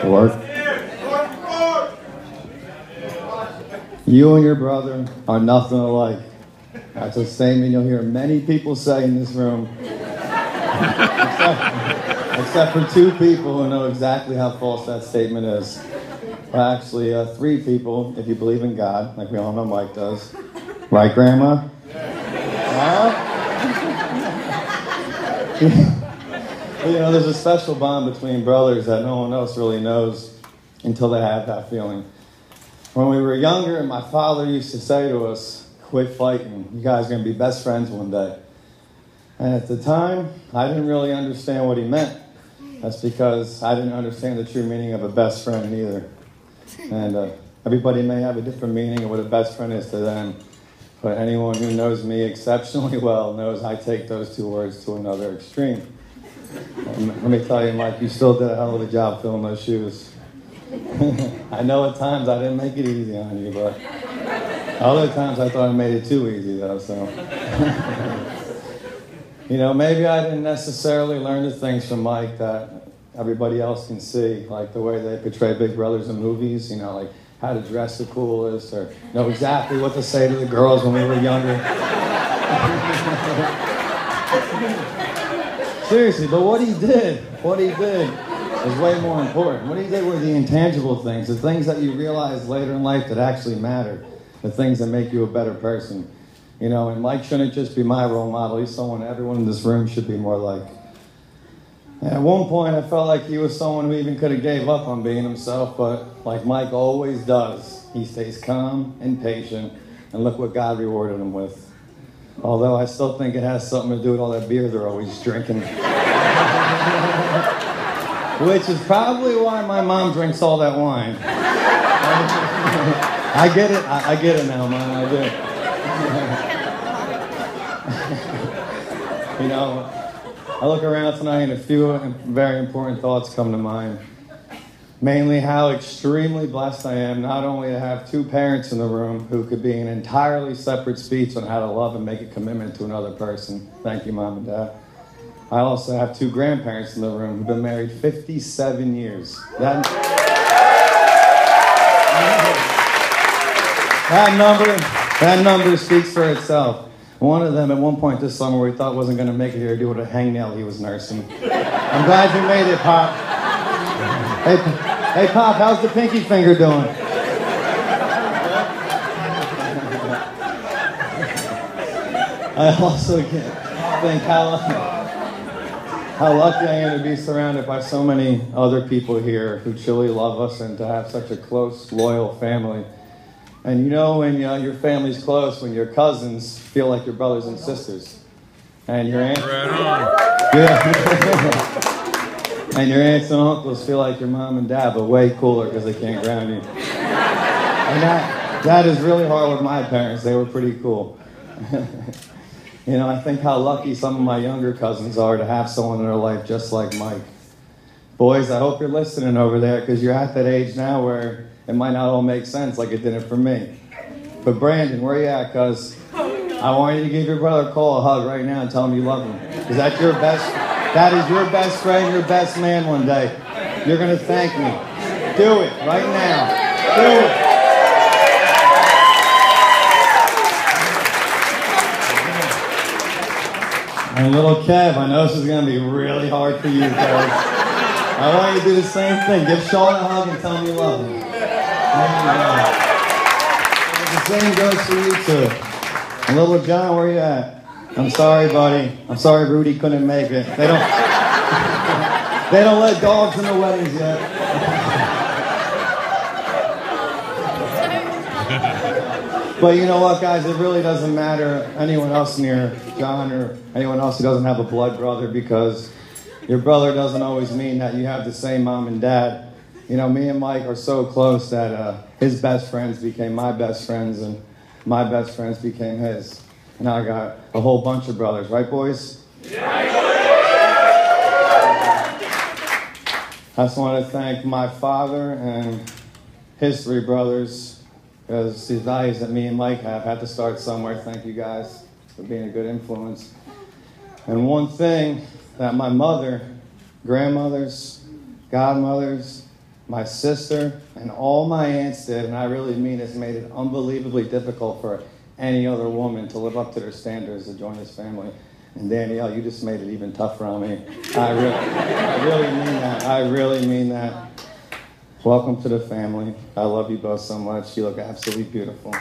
Work. You and your brother are nothing alike. That's a statement you'll hear many people say in this room. Except for two people who know exactly how false that statement is. Well, actually, three people, if you believe in God, like we all know Mike does. Right, Grandma? You know, there's a special bond between brothers that no one else really knows until they have that feeling. When we were younger, my father used to say to us, quit fighting. You guys are going to be best friends one day. And at the time, I didn't really understand what he meant. That's because I didn't understand the true meaning of a best friend either. And everybody may have a different meaning of what a best friend is to them. But anyone who knows me exceptionally well knows I take those two words to another extreme. Let me tell you, Mike, you still did a hell of a job filling those shoes. I know at times I didn't make it easy on you, but other times I thought I made it too easy, though, so. You know, maybe I didn't necessarily learn the things from Mike that everybody else can see, like the way they portray big brothers in movies, you know, like how to dress the coolest or know exactly what to say to the girls when we were younger. Seriously, but what he did is way more important. What he did were the intangible things, the things that you realize later in life that actually matter, the things that make you a better person. You know, and Mike shouldn't just be my role model. He's someone everyone in this room should be more like. And at one point, I felt like he was someone who even could have gave up on being himself, but like Mike always does, he stays calm and patient, and look what God rewarded him with. Although I still think it has something to do with all that beer they're always drinking. Which is probably why my mom drinks all that wine. I get it. I get it now, man. I do. You know, I look around tonight and a few very important thoughts come to mind. Mainly how extremely blessed I am not only to have two parents in the room who could be an entirely separate speech on how to love and make a commitment to another person. Thank you, Mom and Dad. I also have two grandparents in the room who've been married 57 years. That number speaks for itself. One of them, at one point this summer, we thought wasn't going to make it here due to a hangnail he was nursing. I'm glad you made it, Pop. Hey, Pop, how's the pinky finger doing? I also think how lucky I am to be surrounded by so many other people here who truly love us and to have such a close, loyal family. And you know when your family's close, when your cousins feel like your brothers and sisters. And your aunts, and your aunts and uncles feel like your mom and dad, but way cooler because they can't ground you. And that is really hard with my parents. They were pretty cool. You know, I think how lucky some of my younger cousins are to have someone in their life just like Mike. Boys, I hope you're listening over there because you're at that age now where it might not all make sense like it didn't for me. But Brandon, where you at, cuz? I want you to give your brother a call, a hug right now and tell him you love him. Because that is your best friend, your best man one day. You're going to thank me. Do it right now. Do it. And little Kev, I know this is going to be really hard for you guys. I want you to do the same thing. Give Sean a hug and tell him you love him. The same goes for you too. And little John, where you at? I'm sorry, buddy. I'm sorry Rudy couldn't make it. They don't let dogs in the weddings yet. But you know what, guys? It really doesn't matter anyone else near John or anyone else who doesn't have a blood brother, because your brother doesn't always mean that you have the same mom and dad. You know, me and Mike are so close that his best friends became my best friends, and my best friends became his. And now I got a whole bunch of brothers. Right, boys? Yeah. I just want to thank my father and his three brothers, because these values that me and Mike have had to start somewhere. Thank you guys for being a good influence. And one thing that my mother, grandmothers, godmothers, my sister, and all my aunts did, and I really mean this, made it unbelievably difficult for any other woman to live up to their standards to join this family. And Danielle, you just made it even tougher on me. I really mean that. I really mean that. Welcome to the family. I love you both so much. You look absolutely beautiful.